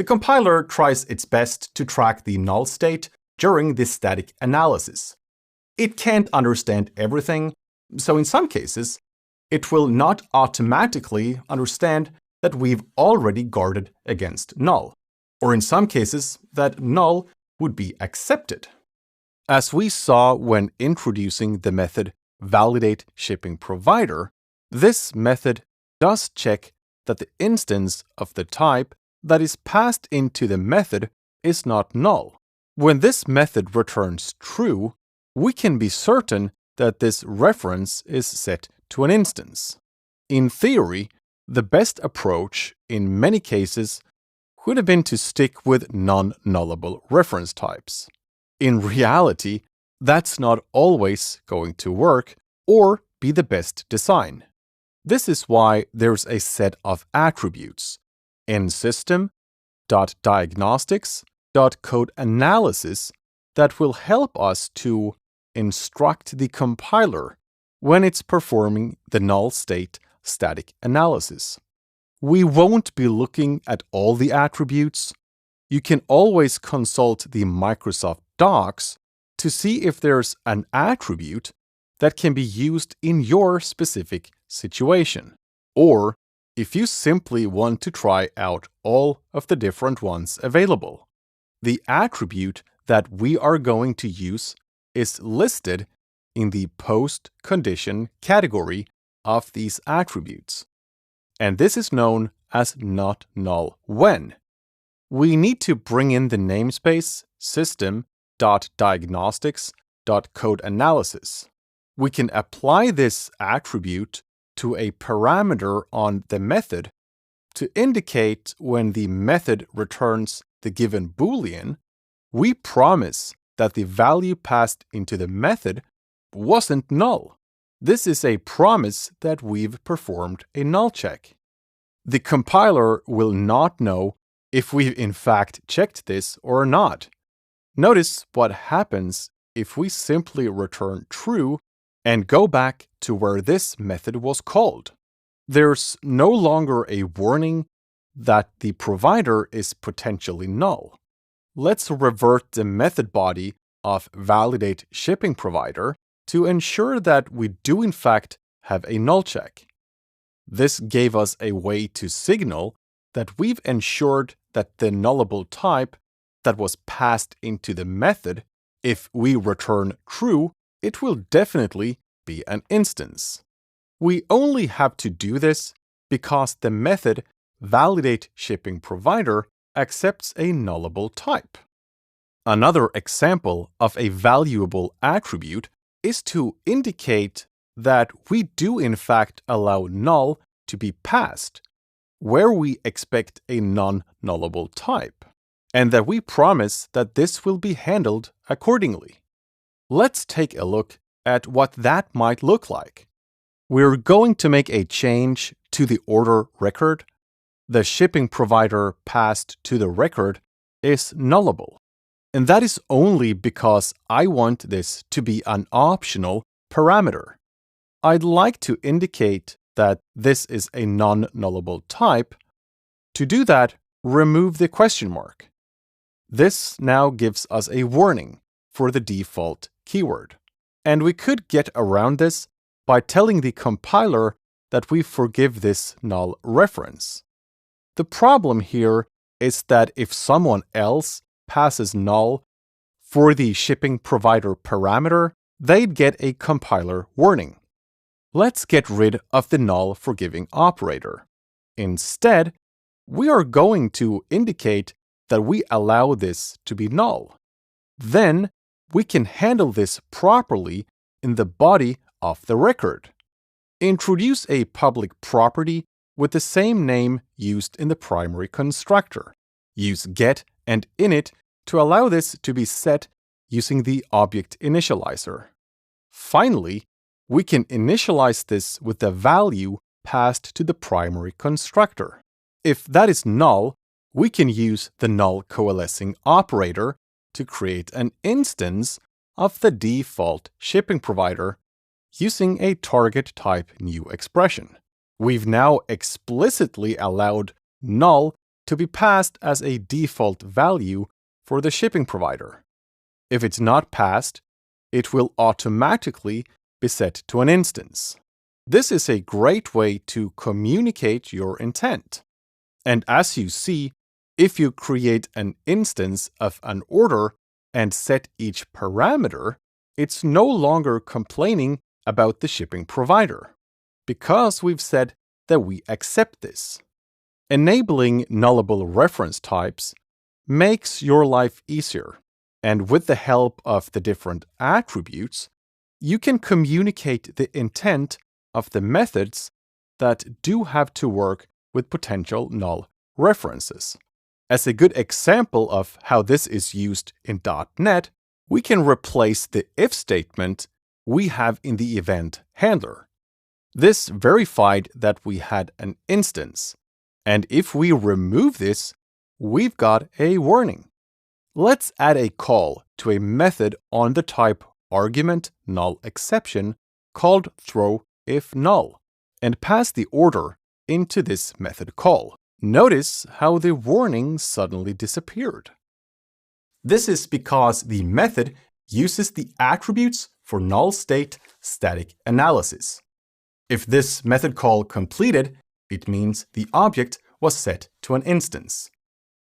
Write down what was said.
The compiler tries its best to track the null state during this static analysis. It can't understand everything, so in some cases, it will not automatically understand that we've already guarded against null, or in some cases, that null would be accepted. As we saw when introducing the method validateShippingProvider, this method does check that the instance of the type that is passed into the method is not null. When this method returns true, we can be certain that this reference is set to an instance. In theory, the best approach in many cases would have been to stick with non-nullable reference types. In reality, that's not always going to work or be the best design. This is why there's a set of attributes in system.diagnostics.codeAnalysis that will help us to instruct the compiler when it's performing the null state static analysis. We won't be looking at all the attributes. You can always consult the Microsoft Docs to see if there's an attribute that can be used in your specific situation, or if you simply want to try out all of the different ones available. The attribute that we are going to use is listed in the post condition category of these attributes, and this is known as not null when. We need to bring in the namespace system.diagnostics.codeAnalysis. We can apply this attribute to a parameter on the method to indicate when the method returns the given Boolean, we promise that the value passed into the method wasn't null. This is a promise that we've performed a null check. The compiler will not know if we've in fact checked this or not. Notice what happens if we simply return true and go back to where this method was called. There's no longer a warning that the provider is potentially null. Let's revert the method body of validateShippingProvider to ensure that we do in fact have a null check. This gave us a way to signal that we've ensured that the nullable type that was passed into the method, if we return true, it will definitely be an instance. We only have to do this because the method validateShippingProvider accepts a nullable type. Another example of a valuable attribute is to indicate that we do in fact allow null to be passed, where we expect a non-nullable type, and that we promise that this will be handled accordingly. Let's take a look at what that might look like. We're going to make a change to the order record. The shipping provider passed to the record is nullable. And that is only because I want this to be an optional parameter. I'd like to indicate that this is a non-nullable type. To do that, remove the question mark. This now gives us a warning for the default keyword. And we could get around this by telling the compiler that we forgive this null reference. The problem here is that if someone else passes null for the shipping provider parameter, they'd get a compiler warning. Let's get rid of the null forgiving operator. Instead, we are going to indicate that we allow this to be null. Then we can handle this properly in the body of the record. Introduce a public property with the same name used in the primary constructor. Use get and init to allow this to be set using the object initializer. Finally, we can initialize this with the value passed to the primary constructor. If that is null, we can use the null coalescing operator to create an instance of the default shipping provider using a target type new expression. We've now explicitly allowed null to be passed as a default value for the shipping provider. If it's not passed, it will automatically be set to an instance. This is a great way to communicate your intent. And as you see, if you create an instance of an order and set each parameter, it's no longer complaining about the shipping provider, because we've said that we accept this. Enabling nullable reference types makes your life easier, and with the help of the different attributes, you can communicate the intent of the methods that do have to work with potential null references. As a good example of how this is used in .NET, we can replace the if statement we have in the event handler. This verified that we had an instance, and if we remove this, we've got a warning. Let's add a call to a method on the type argument null exception called throw if null, and pass the order into this method call. Notice how the warning suddenly disappeared. This is because the method uses the attributes for null state static analysis. If this method call completed, it means the object was set to an instance.